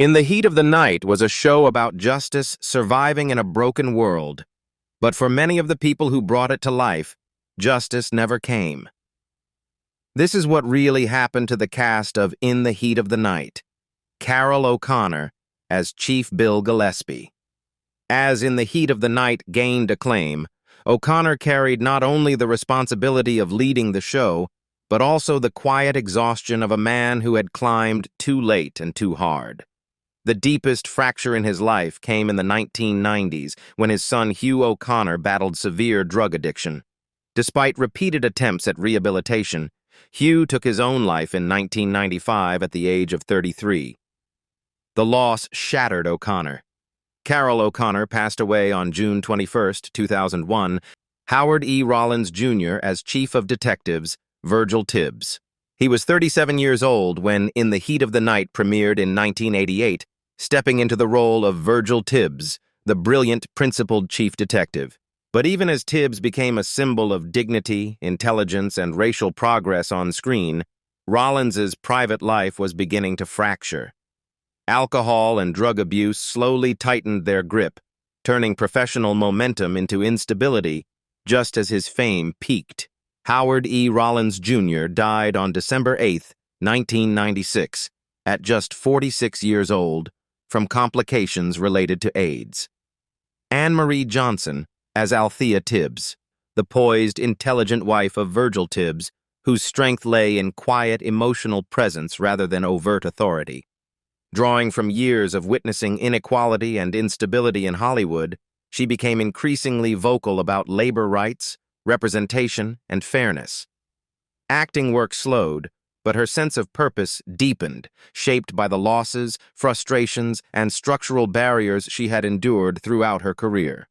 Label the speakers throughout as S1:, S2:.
S1: In the Heat of the Night was a show about justice surviving in a broken world, but for many of the people who brought it to life, justice never came. This is what really happened to the cast of In the Heat of the Night. Carroll O'Connor as Chief Bill Gillespie. As In the Heat of the Night gained acclaim, O'Connor carried not only the responsibility of leading the show, but also the quiet exhaustion of a man who had climbed too late and too hard. The deepest fracture in his life came in the 1990s when his son Hugh O'Connor battled severe drug addiction. Despite repeated attempts at rehabilitation, Hugh took his own life in 1995 at the age of 33. The loss shattered O'Connor. Carroll O'Connor passed away on June 21, 2001. Howard E. Rollins Jr. as Chief of Detectives, Virgil Tibbs. He was 37 years old when In the Heat of the Night premiered in 1988, stepping into the role of Virgil Tibbs, the brilliant principled chief detective. But even as Tibbs became a symbol of dignity, intelligence, and racial progress on screen, Rollins's private life was beginning to fracture. Alcohol and drug abuse slowly tightened their grip, turning professional momentum into instability just as his fame peaked. Howard E. Rollins Jr. died on December 8, 1996, at just 46 years old, from complications related to AIDS. Anne Marie Johnson as Althea Tibbs, the poised, intelligent wife of Virgil Tibbs, whose strength lay in quiet, emotional presence rather than overt authority. Drawing from years of witnessing inequality and instability in Hollywood, she became increasingly vocal about labor rights, representation, and fairness. Acting work slowed, but her sense of purpose deepened, shaped by the losses, frustrations, and structural barriers she had endured throughout her career.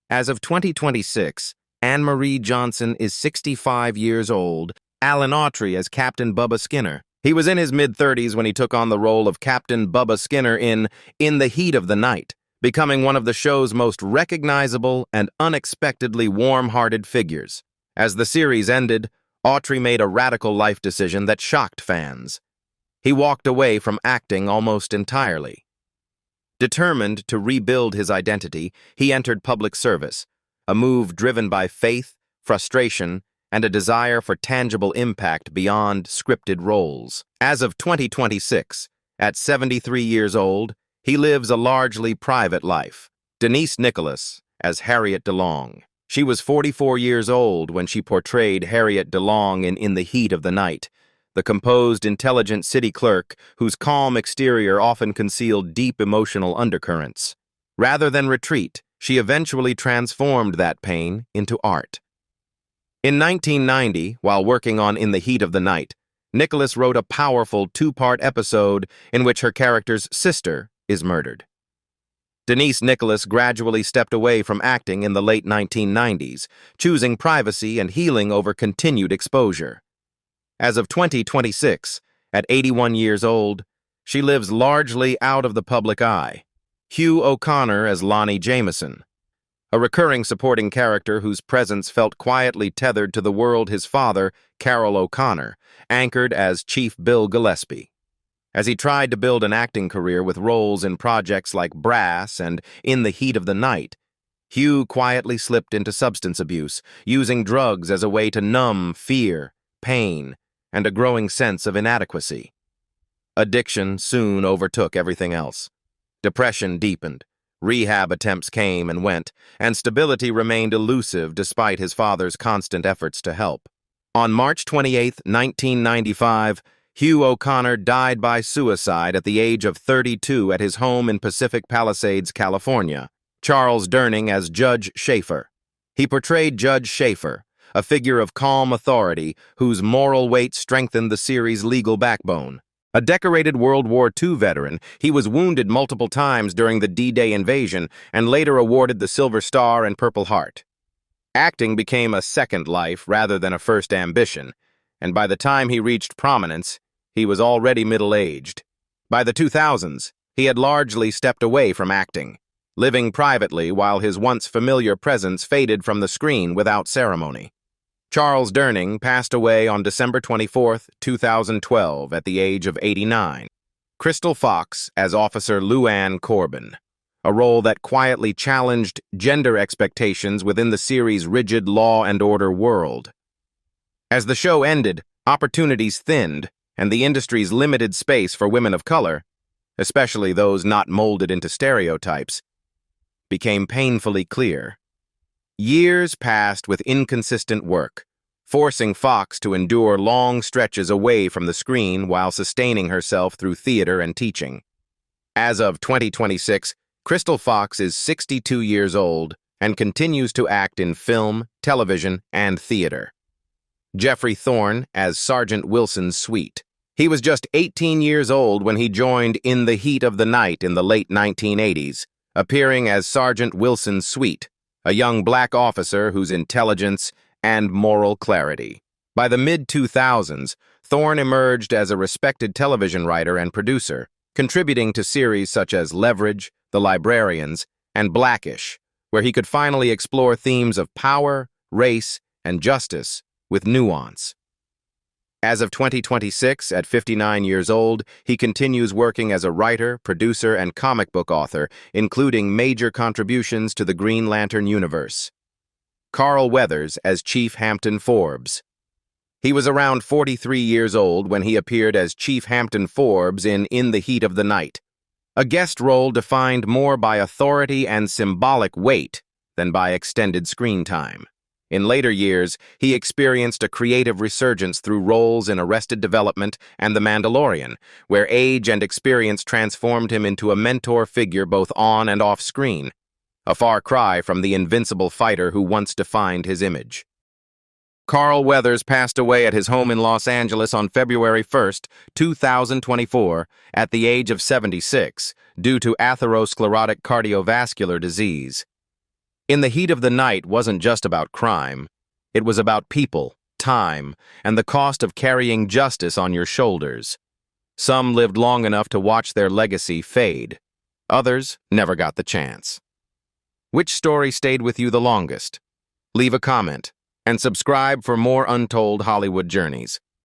S1: As of 2026, Anne Marie Johnson is 65 years old. Alan Autry as Captain Bubba Skinner. He was in his mid-30s when he took on the role of Captain Bubba Skinner in the Heat of the Night, becoming one of the show's most recognizable and unexpectedly warm-hearted figures. As the series ended, Autry made a radical life decision that shocked fans. He walked away from acting almost entirely. Determined to rebuild his identity, he entered public service, a move driven by faith, frustration, and a desire for tangible impact beyond scripted roles. As of 2026, at 73 years old, he lives a largely private life. Denise Nicholas as Harriet DeLong. She was 44 years old when she portrayed Harriet DeLong in the Heat of the Night, the composed, intelligent city clerk whose calm exterior often concealed deep emotional undercurrents. Rather than retreat, she eventually transformed that pain into art. In 1990, while working on In the Heat of the Night, Nicholas wrote a powerful two-part episode in which her character's sister is murdered. Denise Nicholas gradually stepped away from acting in the late 1990s, choosing privacy and healing over continued exposure. As of 2026, at 81 years old, she lives largely out of the public eye. Hugh O'Connor as Lonnie Jameson, a recurring supporting character whose presence felt quietly tethered to the world his father, Carroll O'Connor, anchored as Chief Bill Gillespie. As he tried to build an acting career with roles in projects like Brass and In the Heat of the Night, Hugh quietly slipped into substance abuse, using drugs as a way to numb fear, pain, and a growing sense of inadequacy. Addiction soon overtook everything else. Depression deepened, rehab attempts came and went, and stability remained elusive despite his father's constant efforts to help. On March 28, 1995, Hugh O'Connor died by suicide at the age of 32 at his home in Pacific Palisades, California. Charles Durning as Judge Schaefer. He portrayed Judge Schaefer, a figure of calm authority whose moral weight strengthened the series' legal backbone. A decorated World War II veteran, he was wounded multiple times during the D-Day invasion and later awarded the Silver Star and Purple Heart. Acting became a second life rather than a first ambition, and by the time he reached prominence, he was already middle-aged. By the 2000s, he had largely stepped away from acting, living privately while his once familiar presence faded from the screen without ceremony. Charles Durning passed away on December 24, 2012, at the age of 89. Crystal Fox as Officer Luann Corbin, a role that quietly challenged gender expectations within the series' rigid law and order world. As the show ended, opportunities thinned, and the industry's limited space for women of color, especially those not molded into stereotypes, became painfully clear. Years passed with inconsistent work, forcing Fox to endure long stretches away from the screen while sustaining herself through theater and teaching. As of 2026, Crystal Fox is 62 years old and continues to act in film, television, and theater. Geoffrey Thorne as Sergeant Wilson's suite. He was just 18 years old when he joined In the Heat of the Night in the late 1980s, appearing as Sergeant Wilson's suite, a young black officer whose intelligence and moral clarity. By the mid-2000s, Thorne emerged as a respected television writer and producer, contributing to series such as Leverage, The Librarians, and Blackish, where he could finally explore themes of power, race, and justice with nuance. As of 2026, at 59 years old, he continues working as a writer, producer, and comic book author, including major contributions to the Green Lantern universe. Carl Weathers as Chief Hampton Forbes. He was around 43 years old when he appeared as Chief Hampton Forbes in the Heat of the Night, a guest role defined more by authority and symbolic weight than by extended screen time. In later years, he experienced a creative resurgence through roles in Arrested Development and The Mandalorian, where age and experience transformed him into a mentor figure both on and off screen, a far cry from the invincible fighter who once defined his image. Carl Weathers passed away at his home in Los Angeles on February 1, 2024, at the age of 76, due to atherosclerotic cardiovascular disease. In the Heat of the Night wasn't just about crime. It was about people, time, and the cost of carrying justice on your shoulders. Some lived long enough to watch their legacy fade. Others never got the chance. Which story stayed with you the longest? Leave a comment and subscribe for more untold Hollywood journeys.